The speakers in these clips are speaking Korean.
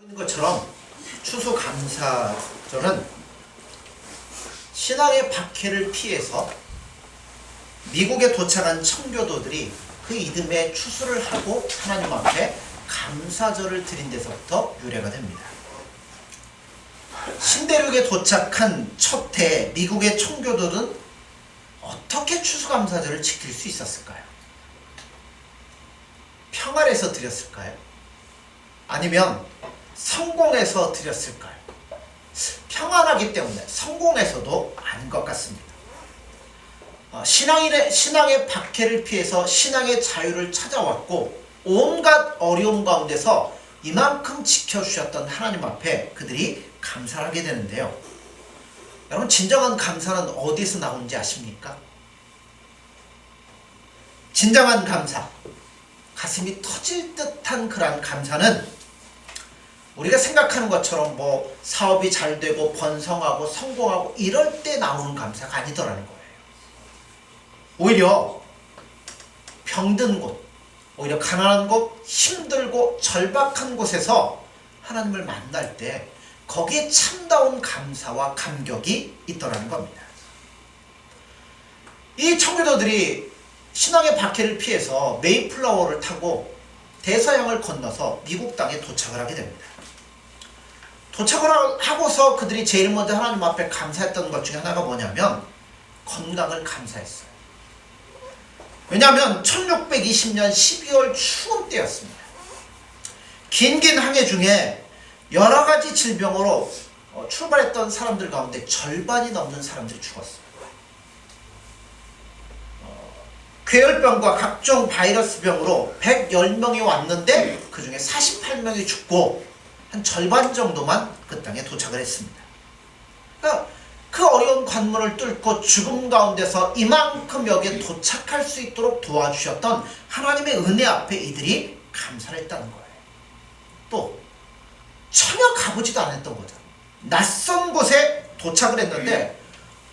있는 것처럼 추수감사절은 신앙의 박해를 피해서 미국에 도착한 청교도들이 그 이듬해 추수를 하고 하나님 앞에 감사절을 드린 데서부터 유래가 됩니다. 신대륙에 도착한 첫 해 미국의 청교도는 어떻게 추수감사절을 지킬 수 있었을까요? 평안에서 드렸을까요? 아니면 성공해서 드렸을까요? 평안하기 때문에 성공해서도 아닌 것 같습니다. 신앙의 박해를 피해서 신앙의 자유를 찾아왔고 온갖 어려움 가운데서 이만큼 지켜주셨던 하나님 앞에 그들이 감사를 하게 되는데요. 여러분, 진정한 감사는 어디서 나오는지 아십니까? 진정한 감사, 가슴이 터질 듯한 그러한 감사는 우리가 생각하는 것처럼 뭐 사업이 잘 되고 번성하고 성공하고 이럴 때 나오는 감사가 아니더라는 거예요. 오히려 병든 곳, 오히려 가난한 곳, 힘들고 절박한 곳에서 하나님을 만날 때 거기에 참다운 감사와 감격이 있더라는 겁니다. 이 청교도들이 신앙의 박해를 피해서 메이플라워를 타고 대서양을 건너서 미국 땅에 도착을 하게 됩니다. 도착을 하고서 그들이 제일 먼저 하나님 앞에 감사했던 것 중에 하나가 뭐냐면 건강을 감사했어요. 왜냐하면 1620년 12월 추운 때였습니다. 긴 항해 중에 여러 가지 질병으로 출발했던 사람들 가운데 절반이 넘는 사람들이 죽었어요. 궤열병과 각종 바이러스 병으로 110명이 왔는데 그 중에 48명이 죽고 한 절반 정도만 그 땅에 도착을 했습니다. 그러니까 그 어려운 관문을 뚫고 죽음 가운데서 이만큼 여기에 도착할 수 있도록 도와주셨던 하나님의 은혜 앞에 이들이 감사를 했다는 거예요. 또 전혀 가보지도 않았던 거죠. 낯선 곳에 도착을 했는데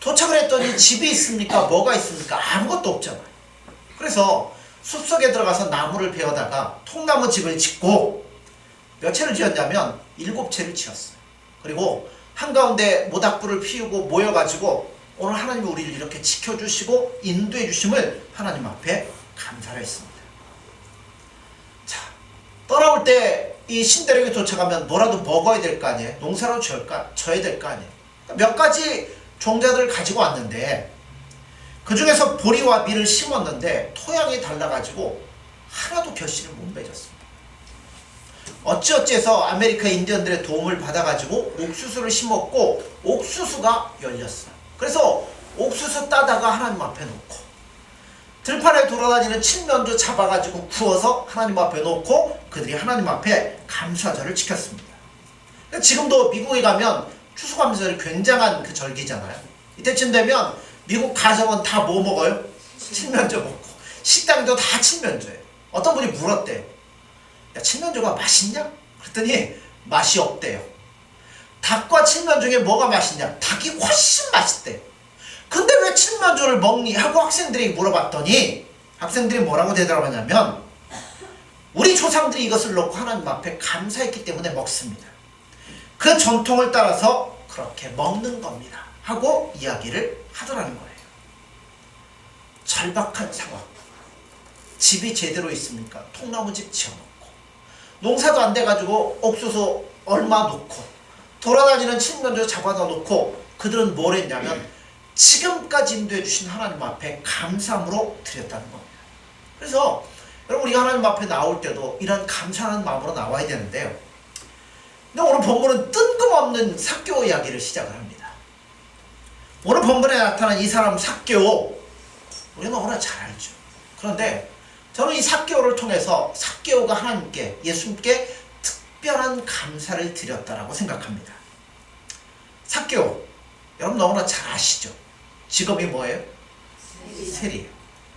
도착을 했더니 집이 있습니까? 뭐가 있습니까? 아무것도 없잖아요. 그래서 숲속에 들어가서 나무를 베어다가 통나무 집을 짓고 몇 채를 지었냐면 7채를 지었어요. 그리고 한가운데 모닥불을 피우고 모여가지고 오늘 하나님이 우리를 이렇게 지켜주시고 인도해 주심을 하나님 앞에 감사를 했습니다. 자, 떠나올 때 이 신대륙에 도착하면 뭐라도 먹어야 될 거 아니에요? 농사로 져야 될 거 아니에요? 몇 가지 종자들을 가지고 왔는데 그 중에서 보리와 밀을 심었는데 토양이 달라가지고 하나도 결실을 못 맺었습니다. 어찌어찌해서 아메리카 인디언들의 도움을 받아가지고 옥수수를 심었고 옥수수가 열렸어요. 그래서 옥수수 따다가 하나님 앞에 놓고 들판에 돌아다니는 칠면조 잡아가지고 구워서 하나님 앞에 놓고 그들이 하나님 앞에 감사절을 지켰습니다. 지금도 미국에 가면 추수감사절이 굉장한 그 절기잖아요. 이때쯤 되면 미국 가정은 다 뭐 먹어요? 칠면조 먹고 식당도 다 칠면조예요. 어떤 분이 물었대요. 야, 칠면조가 맛있냐? 그랬더니 맛이 없대요. 닭과 칠면조 중에 뭐가 맛있냐? 닭이 훨씬 맛있대요. 근데 왜 칠면조를 먹니? 하고 학생들이 물어봤더니 학생들이 뭐라고 대답하냐면 우리 조상들이 이것을 놓고 하나님 앞에 감사했기 때문에 먹습니다. 그 전통을 따라서 그렇게 먹는 겁니다. 하고 이야기를 하더라는 거예요. 절박한 상황. 집이 제대로 있습니까? 통나무집 지어놓고 농사도 안 돼가지고 옥수수 얼마 놓고 돌아다니는 칠면조 잡아다 놓고 그들은 뭘 했냐면 지금까지 인도해 주신 하나님 앞에 감사함으로 드렸다는 겁니다. 그래서 여러분, 우리가 하나님 앞에 나올 때도 이런 감사하는 마음으로 나와야 되는데요. 근데 오늘 본문은 뜬금없는 삭개오 이야기를 시작을 합니다. 오늘 본문에 나타난 이 사람 삭개오, 우리가 너무나 잘 알죠. 그런데 저는 이 삭개오를 통해서 삭개오가 하나님께, 예수님께 특별한 감사를 드렸다라고 생각합니다. 삭개오, 여러분 너무나 잘 아시죠? 직업이 뭐예요? 세리예요.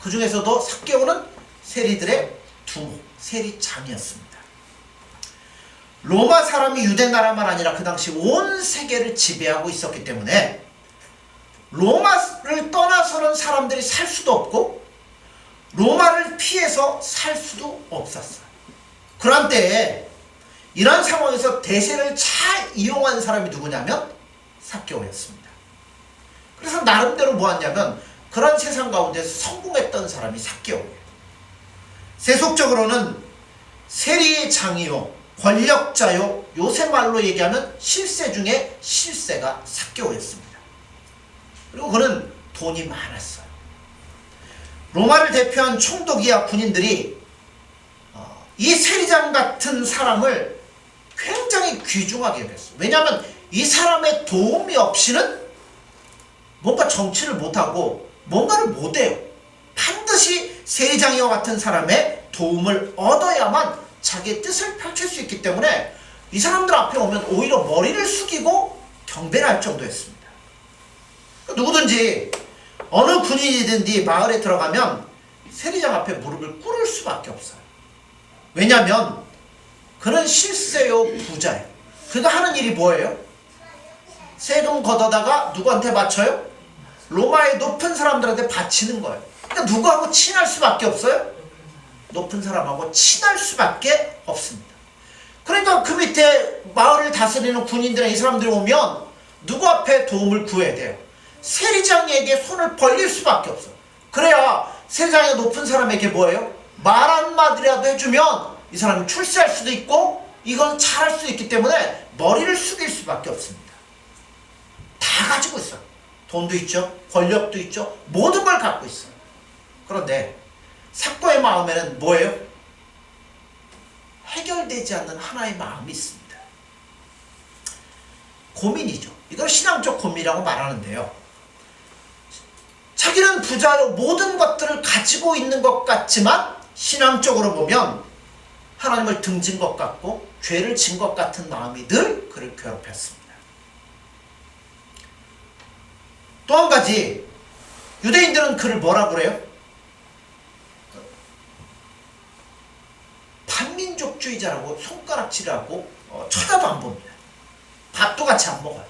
그 중에서도 삭개오는 세리들의 두목, 세리장이었습니다. 로마 사람이 유대 나라만 아니라 그 당시 온 세계를 지배하고 있었기 때문에 로마를 떠나서는 사람들이 살 수도 없고 로마를 피해서 살 수도 없었어요. 그런 때에 이런 상황에서 대세를 잘 이용한 사람이 누구냐면 삭개오였습니다. 그래서 나름대로 뭐하냐면 그런 세상 가운데서 성공했던 사람이 삭개오예요. 세속적으로는 세리의 장이요, 권력자요, 요새 말로 얘기하면 실세 중에 실세가 삭개오였습니다. 그리고 그는 돈이 많았어요. 로마를 대표한 총독이야 군인들이 이 세리장 같은 사람을 굉장히 귀중하게 여겼어요. 왜냐하면 이 사람의 도움이 없이는 뭔가 정치를 못하고 뭔가를 못해요. 반드시 세리장이와 같은 사람의 도움을 얻어야만 자기의 뜻을 펼칠 수 있기 때문에 이 사람들 앞에 오면 오히려 머리를 숙이고 경배를 할 정도였습니다. 누구든지 어느 군인이든지 마을에 들어가면 세리장 앞에 무릎을 꿇을 수밖에 없어요. 왜냐하면 그는 실세요, 부자예요. 그가 하는 일이 뭐예요? 세금 걷어다가 누구한테 바쳐요? 로마의 높은 사람들한테 바치는 거예요. 그러니까 누구하고 친할 수밖에 없어요? 높은 사람하고 친할 수밖에 없습니다. 그러니까 그 밑에 마을을 다스리는 군인들이나 이 사람들이 오면 누구 앞에 도움을 구해야 돼요? 세리장에게 손을 벌릴 수밖에 없어요. 그래야 세리장의 높은 사람에게 뭐예요? 말 한마디라도 해주면 이 사람이 출세할 수도 있고 이건 잘할 수도 있기 때문에 머리를 숙일 수밖에 없습니다. 다 가지고 있어요. 돈도 있죠, 권력도 있죠, 모든 걸 갖고 있어요. 그런데 삭개오의 마음에는 뭐예요? 해결되지 않는 하나의 마음이 있습니다. 고민이죠. 이걸 신앙적 고민이라고 말하는데요. 자기는 부자로 모든 것들을 가지고 있는 것 같지만 신앙적으로 보면 하나님을 등진 것 같고 죄를 진 것 같은 마음이 늘 그를 괴롭혔습니다. 또 한 가지, 유대인들은 그를 뭐라 그래요? 반민족주의자라고 손가락질하고 쳐다도 안 봅니다. 밥도 같이 안 먹어요.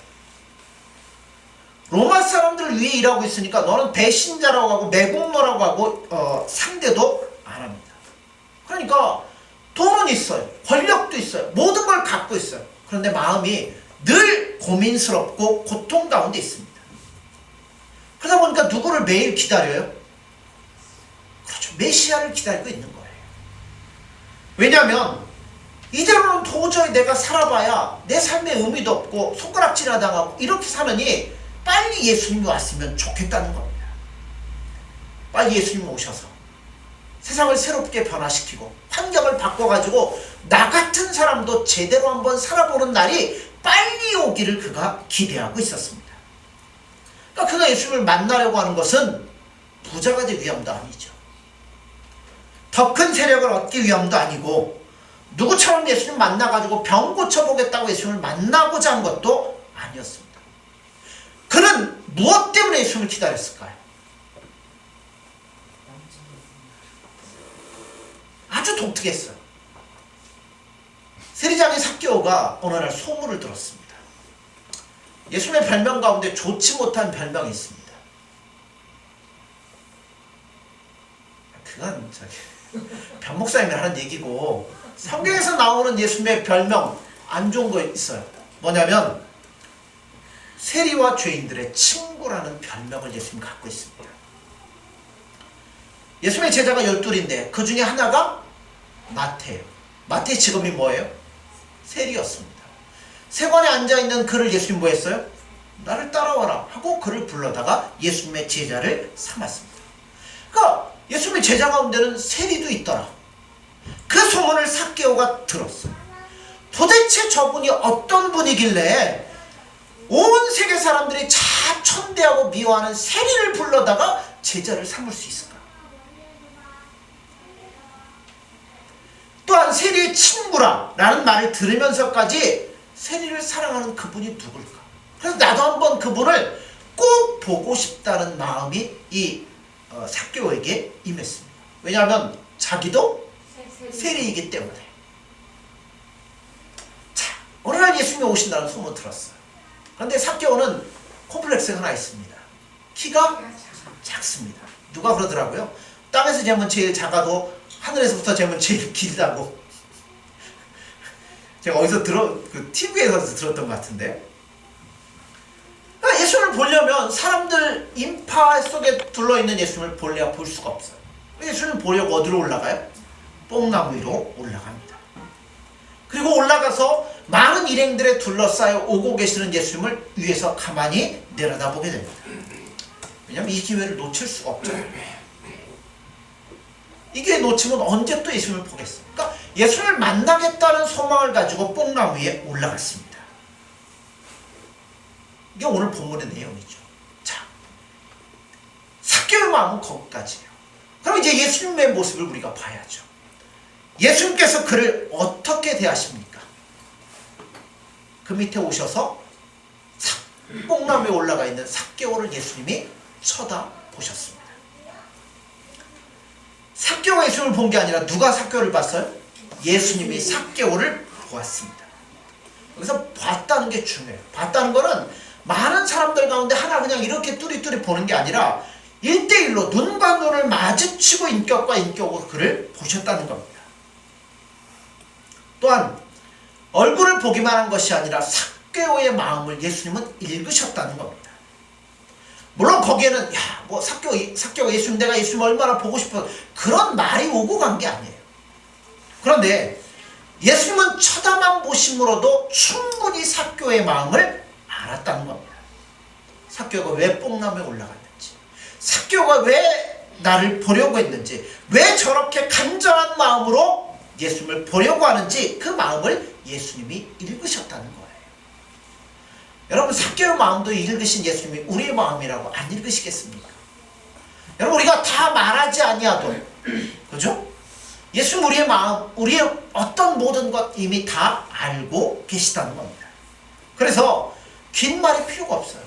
로마 사람들 위에 일하고 있으니까 너는 배신자라고 하고 매국노라고 하고 상대도 안 합니다. 그러니까 돈은 있어요, 권력도 있어요, 모든 걸 갖고 있어요. 그런데 마음이 늘 고민스럽고 고통 가운데 있습니다. 그러다 보니까 누구를 매일 기다려요? 그렇죠, 메시아를 기다리고 있는 거예요. 왜냐하면 이대로는 도저히 내가 살아봐야 내 삶에 의미도 없고 손가락질을 당하고 이렇게 사느니 빨리 예수님이 왔으면 좋겠다는 겁니다. 빨리 예수님 오셔서 세상을 새롭게 변화시키고 환경을 바꿔가지고 나 같은 사람도 제대로 한번 살아보는 날이 빨리 오기를 그가 기대하고 있었습니다. 그러니까 그가 예수님을 만나려고 하는 것은 부자가 되기 위함도 아니죠. 더 큰 세력을 얻기 위함도 아니고 누구처럼 예수님 만나가지고 병 고쳐보겠다고 예수님을 만나고자 한 것도 아니었습니다. 그는 무엇 때문에 예수님을 기다렸을까요? 아주 독특했어요. 세리장의 삭개오가 어느 날 소문을 들었습니다. 예수님의 별명 가운데 좋지 못한 별명이 있습니다. 그건 변 목사님이 하는 얘기고 성경에서 나오는 예수님의 별명 안 좋은 거 있어요. 뭐냐면 세리와 죄인들의 친구라는 별명을 예수님이 갖고 있습니다. 예수님의 제자가 12인데 그 중에 하나가 마태예요. 마태의 직업이 뭐예요? 세리였습니다. 세관에 앉아있는 그를 예수님이 뭐 했어요? 나를 따라와라 하고 그를 불러다가 예수님의 제자를 삼았습니다. 그러니까 예수님의 제자 가운데는 세리도 있더라. 그 소문을 삭개오가 들었어요. 도대체 저분이 어떤 분이길래 온 세계 사람들이 자천대하고 미워하는 세리를 불러다가 제자를 삼을 수 있을까? 또한 세리의 친구라 라는 말을 들으면서까지 세리를 사랑하는 그분이 누굴까? 그래서 나도 한번 그분을 꼭 보고 싶다는 마음이 이 삭개오에게 임했습니다. 왜냐하면 자기도 세리이기 때문에. 자, 어느 날 예수님이 오신다는 소문 들었어요. 그런데 삭개오는 콤플렉스가 하나 있습니다. 키가 작습니다. 누가 그러더라고요? 땅에서 재면 제일 작아도 하늘에서부터 재면 제일 길다고. 제가 어디서 그 TV에서 들었던 것 같은데. 그러니까 예수님을 보려면 사람들 인파 속에 둘러있는 예수님을 볼래야 볼 수가 없어요. 예수님 보려고 어디로 올라가요? 뽕나무 위로 올라갑니다. 그리고 올라가서 많은 일행들에 둘러싸여 오고 계시는 예수님을 위에서 가만히 내려다보게 됩니다. 왜냐하면 이 기회를 놓칠 수가 없잖아요. 이 기회 놓치면 언제 또 예수님을 보겠어요? 그러니까 예수님을 만나겠다는 소망을 가지고 뽕나무 위에 올라갔습니다. 이게 오늘 본문의 내용이죠. 자, 삭개오의 마음은 거기까지예요. 그럼 이제 예수님의 모습을 우리가 봐야죠. 예수님께서 그를 어떻게 대하십니까? 그 밑에 오셔서 뽕나무에 올라가 있는 삭개오를 예수님이 쳐다보셨습니다. 삭개오가 예수님을 본 게 아니라 누가 삭개오를 봤어요? 예수님이 삭개오를 보았습니다. 그래서 봤다는 게 중요해요. 봤다는 거는 많은 사람들 가운데 하나 그냥 이렇게 뚜리뚜리 보는 게 아니라 1대1로 눈과 눈을 마주치고 인격과 인격으로 그를 보셨다는 겁니다. 또한 얼굴을 보기만 한 것이 아니라 삭개오의 마음을 예수님은 읽으셨다는 겁니다. 물론 거기에는 뭐 삭개오가 예수님, 내가 예수님 얼마나 보고 싶어, 그런 말이 오고 간 게 아니에요. 그런데 예수님은 쳐다만 보심으로도 충분히 삭개오의 마음을 알았다는 겁니다. 삭개오가 왜 뽕나무에 올라갔는지, 삭개오가 왜 나를 보려고 했는지, 왜 저렇게 간절한 마음으로 예수님을 보려고 하는지 그 마음을 예수님이 읽으셨다는 거예요. 여러분, 삭개오의 마음도 읽으신 예수님이 우리의 마음이라고 안 읽으시겠습니까? 여러분, 우리가 다 말하지 아니하도, 그죠? 예수님 우리의 마음, 우리의 어떤 모든 것 이미 다 알고 계시다는 겁니다. 그래서 긴 말이 필요가 없어요.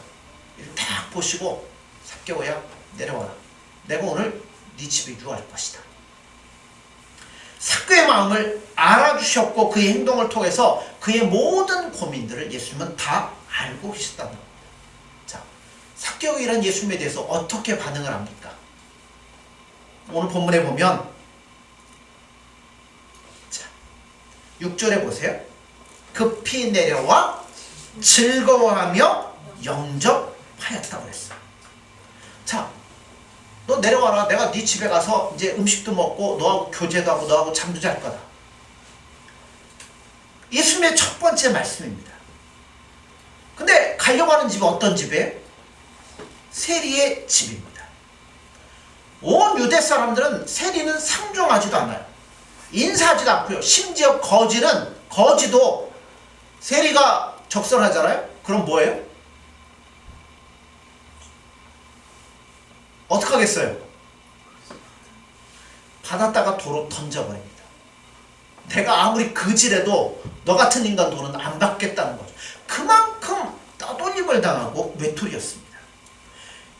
딱 보시고, 삭개오야, 내려와라. 내가 오늘 네 집에 유할 것이다. 삭개오의 마음을 알아주셨고 그의 행동을 통해서 그의 모든 고민들을 예수님은 다 알고 계셨다는 겁니다. 자, 삭개오이란 예수님에 대해서 어떻게 반응을 합니까? 오늘 본문에 보면, 자, 6절에 보세요. 급히 내려와 즐거워하며 영접하였다고 그랬어요. 자, 너 내려와라. 내가 네 집에 가서 이제 음식도 먹고 너하고 교제도 하고 너하고 잠도 잘 거다. 예수님의 첫 번째 말씀입니다. 근데 가려고 하는 집이 어떤 집이에요? 세리의 집입니다. 온 유대 사람들은 세리는 상종하지도 않아요. 인사하지도 않고요. 심지어 거지도 세리가 적선하잖아요. 그럼 뭐예요? 어떡하겠어요? 받았다가 도로 던져버립니다. 내가 아무리 그지래도 너 같은 인간 돈은 안 받겠다는 거죠. 그만큼 떠돌림을 당하고 외톨이였습니다.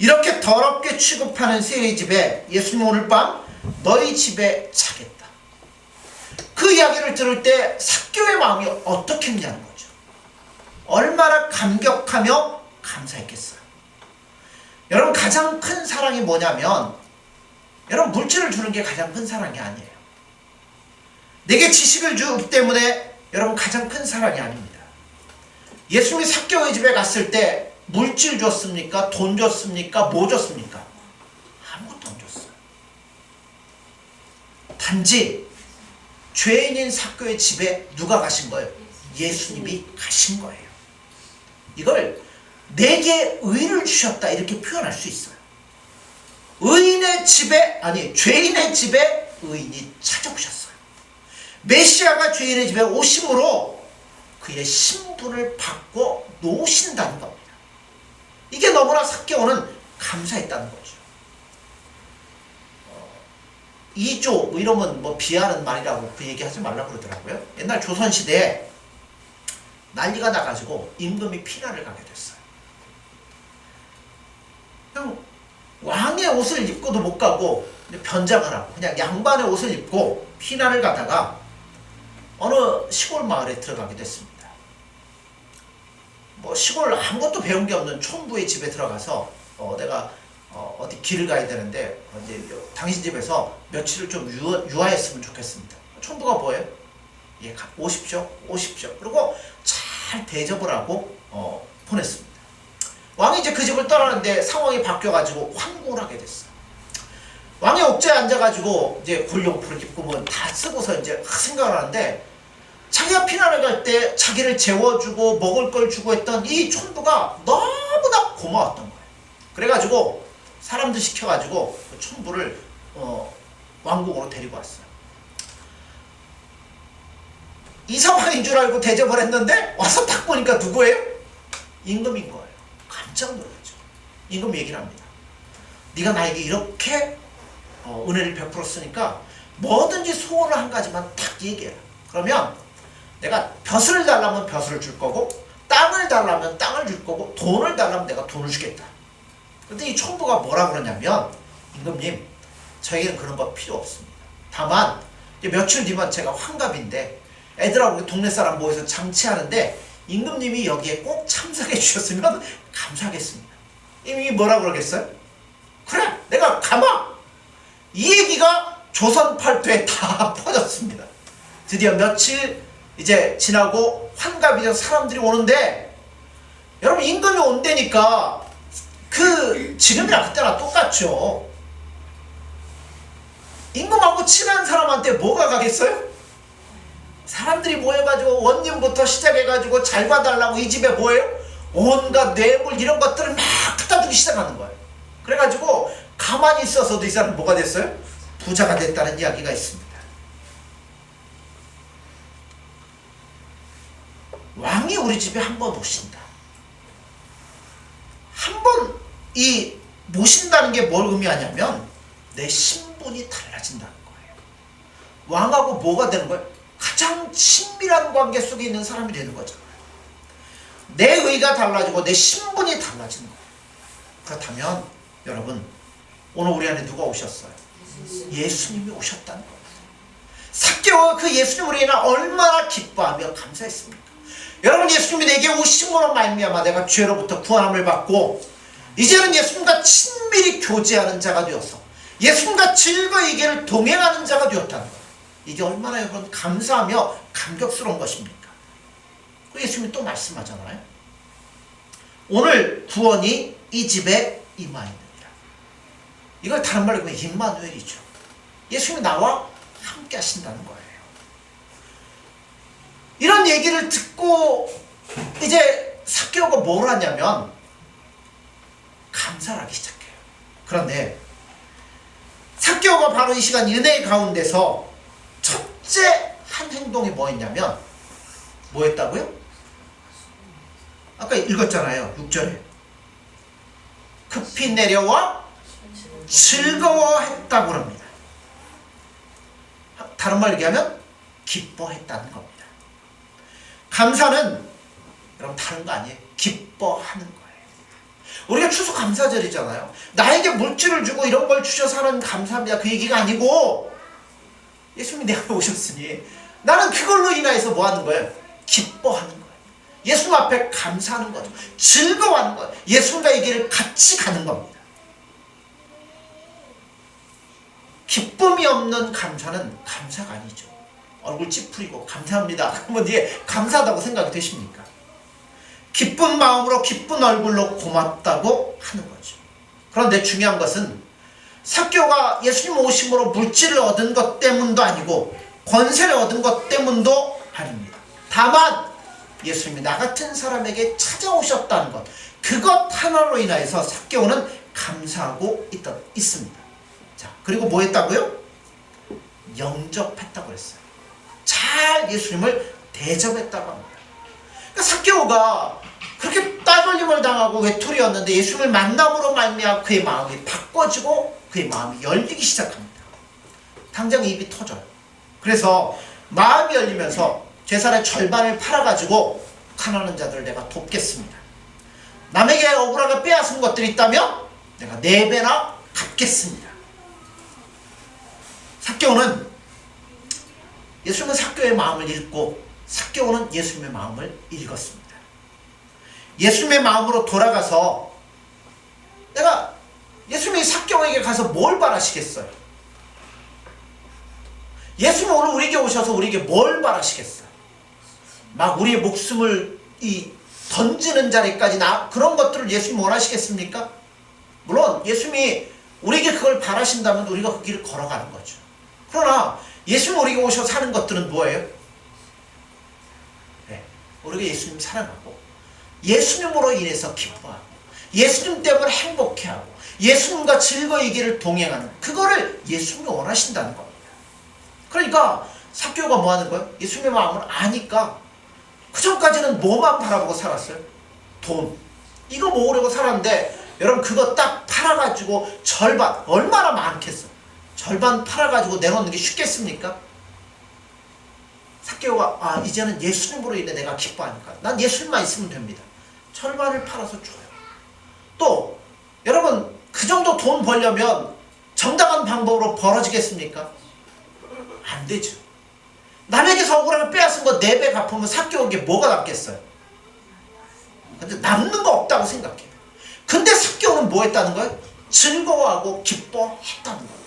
이렇게 더럽게 취급하는 세리 집에 예수님 오늘 밤 너희 집에 자겠다. 그 이야기를 들을 때 삭개오의 마음이 어떻겠냐는 거죠. 얼마나 감격하며 감사했겠어요. 여러분, 가장 큰 사랑이 뭐냐면, 여러분, 물질을 주는 게 가장 큰 사랑이 아니에요. 내게 지식을 주기 때문에 여러분 가장 큰 사랑이 아닙니다. 예수님이 삭개오의 집에 갔을 때 물질 줬습니까? 돈 줬습니까? 뭐 줬습니까? 아무것도 안 줬어요. 단지 죄인인 삭개오의 집에 누가 가신 거예요? 예수님이 가신 거예요. 이걸 내게 의를 주셨다 이렇게 표현할 수 있어요. 죄인의 집에 의인이 찾아오셨어요. 메시아가 죄인의 집에 오심으로 그의 신분을 받고 놓으신다는 겁니다. 이게 너무나 삭개오는 감사했다는 거죠. 2조 뭐 이러면 뭐 비하는 말이라고 그 얘기하지 말라고 그러더라고요. 옛날 조선시대에 난리가 나가지고 임금이 피난을 가게 됐어요. 그냥 왕의 옷을 입고도 못 가고 변장을 하고 그냥 양반의 옷을 입고 피난을 가다가 어느 시골 마을에 들어가게 됐습니다. 뭐 시골 아무것도 배운 게 없는 촌부의 집에 들어가서 내가 어디 길을 가야 되는데 이제 당신 집에서 며칠을 좀 유하했으면 좋겠습니다. 촌부가 뭐예요? 예, 오십시오. 오십시오. 그리고 잘 대접을 하고 보냈습니다. 왕이 이제 그 집을 떠나는데 상황이 바뀌어가지고 황궁을 하게 됐어요. 왕의 옥좌에 앉아가지고 이제 골룡풀을 입고 뭐 다 쓰고서 이제 생각을 하는데 자기가 피난을 갈 때 자기를 재워주고 먹을 걸 주고 했던 이 촌부가 너무나 고마웠던 거예요. 그래가지고 사람들 시켜가지고 그 촌부를 왕궁으로 데리고 왔어요. 이서방인 줄 알고 대접을 했는데 와서 딱 보니까 누구예요? 임금인 거예요. 깜짝 놀랐죠. 임금이 얘기를 합니다. 네가 나에게 이렇게 은혜를 베풀었으니까 뭐든지 소원을 한 가지만 딱 얘기해라. 그러면 내가 벼슬을 달라면 벼슬을 줄 거고 땅을 달라면 땅을 줄 거고 돈을 달라면 내가 돈을 주겠다. 근데 이 촌부가 뭐라 그러냐면 임금님 저에게는 그런 거 필요 없습니다. 다만 며칠 뒤면 제가 환갑인데 애들하고 동네 사람 모여서 장치하는데 임금님이 여기에 꼭 참석해 주셨으면 감사하겠습니다. 임금이 뭐라 그러겠어요? 그래 내가 가마! 이 얘기가 조선 팔도에 다 퍼졌습니다. 드디어 며칠 이제 지나고 환갑이 돼서 사람들이 오는데 여러분 임금이 온다니까 그 지금이랑 그때랑 똑같죠. 임금하고 친한 사람한테 뭐가 가겠어요? 사람들이 모여가지고 원님부터 시작해가지고 잘 봐달라고 이 집에 뭐예요? 온갖 뇌물 이런 것들을 막 갖다 주기 시작하는 거예요. 그래가지고 가만히 있어서도 이 사람 뭐가 됐어요? 부자가 됐다는 이야기가 있습니다. 왕이 우리 집에 한 번 오신다. 한 번 이 모신다는 게 뭘 의미하냐면 내 신분이 달라진다는 거예요. 왕하고 뭐가 되는 거예요? 가장 친밀한 관계 속에 있는 사람이 되는 거잖아요. 내 의가 달라지고 내 신분이 달라지는 거예요. 그렇다면 여러분 오늘 우리 안에 누가 오셨어요? 예수님이 오셨다는 거예요. 삭개오가 그 예수님 우리 안에 얼마나 기뻐하며 감사했습니까? 여러분 예수님이 내게 오심으로 말미암아 내가 죄로부터 구원함을 받고 이제는 예수님과 친밀히 교제하는 자가 되어서 예수님과 즐거이 이 길을 동행하는 자가 되었다는 거예요. 이게 얼마나 여러분 감사하며 감격스러운 것입니까? 예수님이 또 말씀하잖아요. 오늘 구원이 이 집에 임하였느니라. 이걸 다른 말로 하면 임마누엘이죠. 예수님이 나와 함께 하신다는 거예요. 이런 얘기를 듣고 이제 삭개오가 뭘 하냐면 감사를 하기 시작해요. 그런데 삭개오가 바로 이 시간 은혜의 가운데서 첫째 한 행동이 뭐였냐면 뭐였다고요? 아까 읽었잖아요. 6절에 급히 내려와 즐거워했다고 합니다. 다른 말로 얘기하면 기뻐했다는 겁니다. 감사는 여러분 다른 거 아니에요. 기뻐하는 거예요. 우리가 추수감사절이잖아요. 나에게 물질을 주고 이런 걸 주셔서 하는 감사합니다. 그 얘기가 아니고 예수님이 내 앞에 오셨으니 나는 그걸로 인하여서 뭐 하는 거예요? 기뻐하는 거예요. 예수님 앞에 감사하는 거죠. 즐거워하는 거예요. 예수님과 이 길을 같이 가는 겁니다. 기쁨이 없는 감사는 감사가 아니죠. 얼굴 찌푸리고 감사합니다. 그러면 이게 감사하다고 생각이 되십니까? 기쁜 마음으로 기쁜 얼굴로 고맙다고 하는 거죠. 그런데 중요한 것은 삭개오가 예수님 오심으로 물질을 얻은 것 때문도 아니고 권세를 얻은 것 때문도 아닙니다. 다만 예수님이 나 같은 사람에게 찾아오셨다는 것, 그것 하나로 인하여서 삭개오는 감사하고 있습니다. 자, 그리고 뭐 했다고요? 영접했다고 그랬어요. 잘 예수님을 대접했다고 합니다. 그러니까 삭개오가 그렇게 따돌림을 당하고 외톨이였는데 예수님을 만남으로 말미암아 그의 마음이 바꿔지고 그의 마음이 열리기 시작합니다. 당장 입이 터져요. 그래서 마음이 열리면서 재산의 절반을 팔아가지고 가난한 자들을 내가 돕겠습니다. 남에게 억울하게 빼앗은 것들이 있다면 내가 4배나 갚겠습니다. 삭개오는 예수님은 삭개오의 마음을 읽고 삭개오는 예수님의 마음을 읽었습니다. 예수님의 마음으로 돌아가서 내가 예수님이 삭개오에게 가서 뭘 바라시겠어요? 예수님 오늘 우리에게 오셔서 우리에게 뭘 바라시겠어요? 막 우리의 목숨을 던지는 자리까지 그런 것들을 예수님 원하시겠습니까? 물론 예수님이 우리에게 그걸 바라신다면 우리가 그 길을 걸어가는 거죠. 그러나 예수님 우리에게 오셔서 사는 것들은 뭐예요? 네, 우리가 예수님 사랑하고 예수님으로 인해서 기뻐하고 예수님 때문에 행복해하고 예수님과 즐거이 이 길을 동행하는 그거를 예수님이 원하신다는 겁니다. 그러니까 삭개오가 뭐 하는 거예요? 예수님의 마음을 아니까 그 전까지는 뭐만 바라보고 살았어요? 돈. 이거 모으려고 살았는데 여러분 그거 딱 팔아가지고 절반 얼마나 많겠어? 절반 팔아가지고 내놓는 게 쉽겠습니까? 삭개오가 이제는 예수님으로 인해 내가 기뻐하니까 난 예수님만 있으면 됩니다. 절반을 팔아서 줘요. 또 여러분 그 정도 돈 벌려면 정당한 방법으로 벌어지겠습니까? 안 되죠. 남에게서 억울하게 빼앗은 거 4배 갚으면 삭개오에게 뭐가 남겠어요? 근데 남는 거 없다고 생각해요. 근데 삭개오는 뭐 했다는 거예요? 즐거워하고 기뻐했다는 거예요.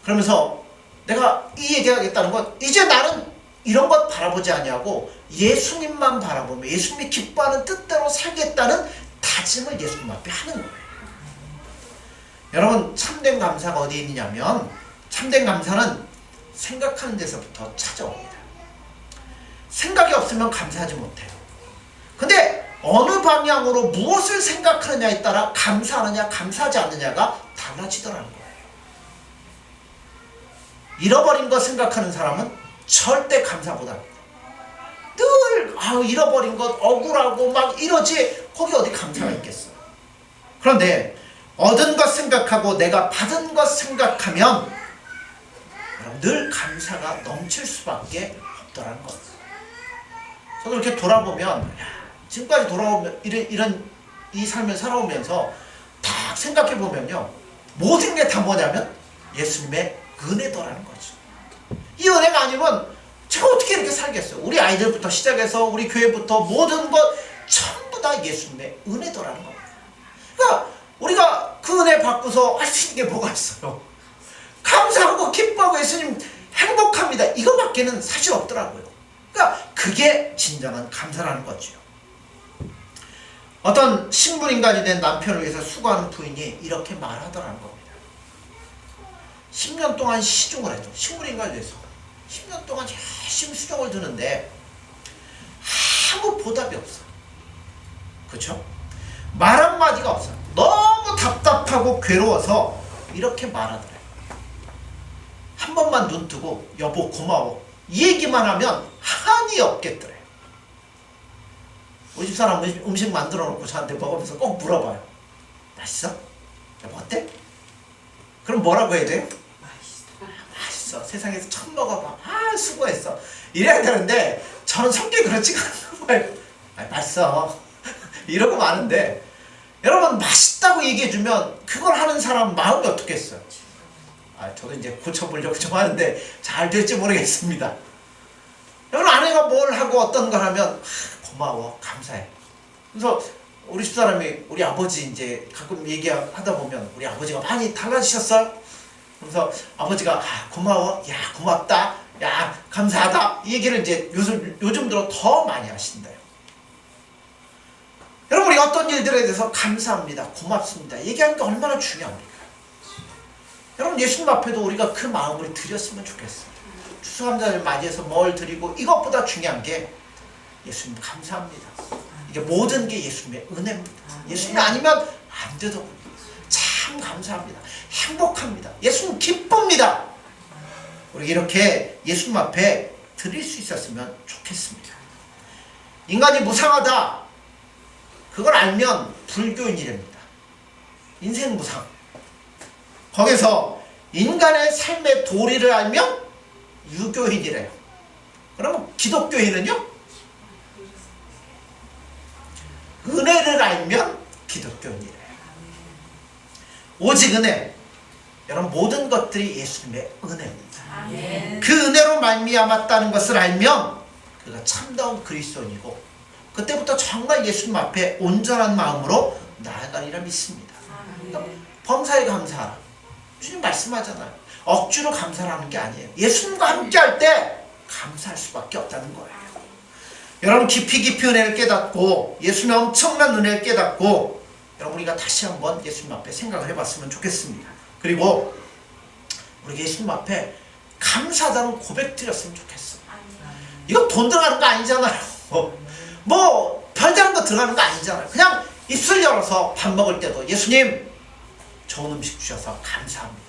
그러면서 내가 이 얘기하겠다는 건 이제 나는 이런 것 바라보지 아니하고 예수님만 바라보며 예수님이 기뻐하는 뜻대로 살겠다는 다짐을 예수님 앞에 하는 거예요. 여러분 참된 감사가 어디에 있느냐면 참된 감사는 생각하는 데서부터 찾아옵니다. 생각이 없으면 감사하지 못해요. 근데 어느 방향으로 무엇을 생각하느냐에 따라 감사하느냐 감사하지 않느냐가 달라지더라는 거예요. 잃어버린 거 생각하는 사람은 절대 감사보다 늘 잃어버린 것 억울하고 막 이러지 거기 어디 감사가 있겠어요. 그런데 얻은 것 생각하고 내가 받은 것 생각하면 늘 감사가 넘칠 수밖에 없더라는 거예요. 저도 이렇게 돌아보면 지금까지 돌아오면 이런 이 삶을 살아오면서 딱 생각해 보면요 모든 게 다 뭐냐면 예수님의 은혜더라는 거죠. 이 은혜가 아니면 제가 어떻게 이렇게 살겠어요? 우리 아이들부터 시작해서 우리 교회부터 모든 것 전부 다 예수님의 은혜더라는 겁니다. 그러니까 우리가 그 은혜 받고서 할 수 있는 게 뭐가 있어요? 감사하고 기뻐하고 예수님 행복합니다. 이거밖에는 사실 없더라고요. 그러니까 그게 진정한 감사라는 거죠. 어떤 신분인간이 된 남편을 위해서 수고하는 부인이 이렇게 말하더라는 겁니다. 10년 동안 시중을 해도 신분인간이 돼서 10년 동안 열심히 수정을 두는데 아무 보답이 없어. 그렇죠? 말 한마디가 없어. 너무 답답하고 괴로워서 이렇게 말하더래요. 한 번만 눈 뜨고 여보 고마워 이 얘기만 하면 한이 없겠더래. 우리 집사람 음식 만들어 놓고 저한테 먹으면서 꼭 물어봐요. 맛있어? 여보 어때? 그럼 뭐라고 해야 돼요? 맛있어. 세상에서 처음 먹어봐. 수고했어. 이래야 되는데 저는 성격이 그렇지가 않나 봐요. 맛있어. 이러고 마는데 여러분 맛있다고 얘기해주면 그걸 하는 사람 마음이 어떻겠어요? 저도 이제 고쳐보려고 좀 하는데 잘 될지 모르겠습니다. 여러분 아내가 뭘 하고 어떤 걸 하면 고마워 감사해. 그래서 우리 집사람이 우리 아버지 이제 가끔 얘기하다 보면 우리 아버지가 많이 달라지셨어요? 그래서 아버지가 고마워 야 고맙다 야 감사하다 이 얘기를 이제 요즘 들어 더 많이 하신대요. 여러분 우리 어떤 일들에 대해서 감사합니다 고맙습니다 얘기하는 게 얼마나 중요합니까? 여러분 예수님 앞에도 우리가 그 마음을 드렸으면 좋겠어요. 추수감사를 맞이해서 뭘 드리고 이것보다 중요한 게 예수님 감사합니다. 이게 모든 게 예수님의 은혜입니다. 예수님 아니면 안 되더군요. 참 감사합니다. 행복합니다. 예수님 기쁩니다. 우리 이렇게 예수님 앞에 드릴 수 있었으면 좋겠습니다. 인간이 무상하다. 그걸 알면 불교인이랍니다. 인생 무상. 거기서 인간의 삶의 도리를 알면 유교인이래요. 그러면 기독교인은요? 은혜를 알면 기독교인이래요. 오직 은혜. 여러분 모든 것들이 예수님의 은혜입니다. 아멘. 그 은혜로 말미암았다는 것을 알면 그가 참다운 그리스도인이고 그때부터 정말 예수님 앞에 온전한 마음으로 나아가리라 믿습니다. 그러니까 범사에 감사하라. 예수님 말씀하잖아요. 억지로 감사를 하는 게 아니에요. 예수님과 함께 할 때 감사할 수밖에 없다는 거예요. 여러분 깊이 깊이 은혜를 깨닫고 예수님의 엄청난 은혜를 깨닫고 여러분 우리가 다시 한번 예수님 앞에 생각을 해봤으면 좋겠습니다. 그리고 우리 예수님 앞에 감사하다는 고백 드렸으면 좋겠어요. 이거 돈 들어가는 거 아니잖아요. 뭐 별다른 거 들어가는 거 아니잖아요. 그냥 입술 열어서 밥 먹을 때도 예수님 좋은 음식 주셔서 감사합니다.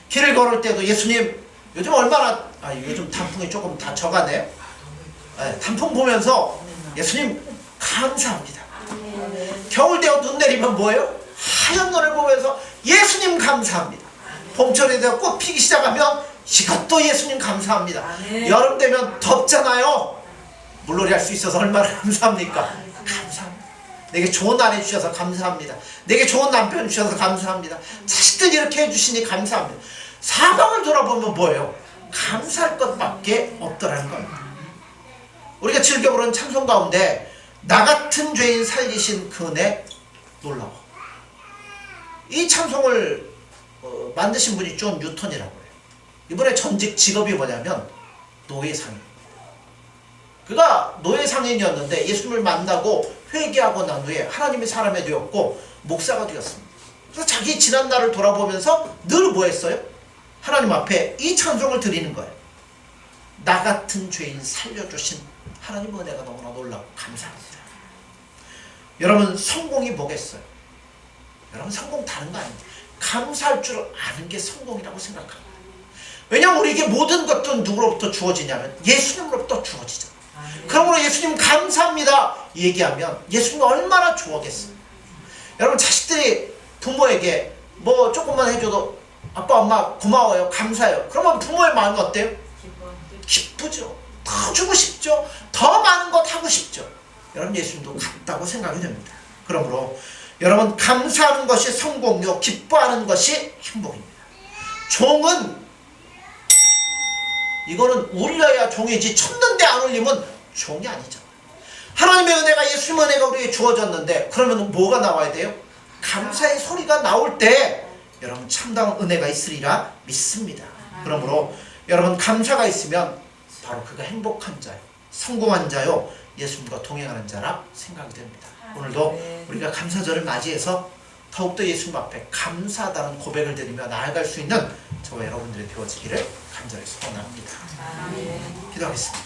길을 걸을 때도 예수님 요즘 얼마나 요즘 단풍이 조금 다 져가네. 단풍 보면서 예수님 감사합니다. 겨울 되어 눈 내리면 뭐예요? 하얀 눈을 보면서 예수님 감사합니다. 봄철이 되어 꽃 피기 시작하면 이것도 예수님 감사합니다. 여름 되면 덥잖아요. 물놀이 할 수 있어서 얼마나 감사합니까? 감사합니다. 내게 좋은 아내 주셔서 감사합니다. 내게 좋은 남편 주셔서 감사합니다. 자식들 이렇게 해주시니 감사합니다. 사방을 돌아보면 뭐예요? 감사할 것밖에 없더라는 겁니다. 우리가 즐겨 부르는 찬송 가운데 나 같은 죄인 살리신 그 은혜 놀라워. 이 찬송을 만드신 분이 존 뉴턴이라고 해요. 이번에 전직 직업이 뭐냐면 노예상인. 그가 노예상인이었는데 예수님을 만나고 회개하고 난 후에 하나님의 사람이 되었고 목사가 되었습니다. 그래서 자기 지난 날을 돌아보면서 늘 뭐 했어요? 하나님 앞에 이 찬송을 드리는 거예요. 나 같은 죄인 살려주신 하나님 은혜가 너무나 놀라고 감사합니다. 여러분 성공이 뭐겠어요? 여러분 성공 다른 거 아닙니다. 감사할 줄 아는 게 성공이라고 생각합니다. 왜냐하면 우리에게 모든 것들은 누구로부터 주어지냐면 예수님으로부터 주어지잖아요. 그러므로 예수님 감사합니다 얘기하면 예수님이 얼마나 좋아하겠어요. 여러분 자식들이 부모에게 뭐 조금만 해줘도 아빠 엄마 고마워요 감사해요. 그러면 부모의 마음이 어때요? 기쁘죠. 더 주고 싶죠. 더 많은 것 하고 싶죠. 여러분 예수님도 같다고 생각이 됩니다. 그러므로 여러분 감사하는 것이 성공이요 기뻐하는 것이 행복입니다. 종은 이거는 울려야 종이지 쳤는데 안 울리면 종이 아니죠. 하나님의 은혜가 예수님의 은혜가 우리에게 주어졌는데 그러면 뭐가 나와야 돼요? 감사의 소리가 나올 때 여러분 참다운 은혜가 있으리라 믿습니다. 그러므로 여러분 감사가 있으면 바로 그가 행복한 자요 성공한 자요 예수님과 동행하는 자라 생각이 됩니다. 오늘도 우리가 감사절을 맞이해서 더욱더 예수님 앞에 감사하다는 고백을 드리며 나아갈 수 있는 저와 여러분들이 되어지기를 간절히 소원합니다. 기도하겠습니다.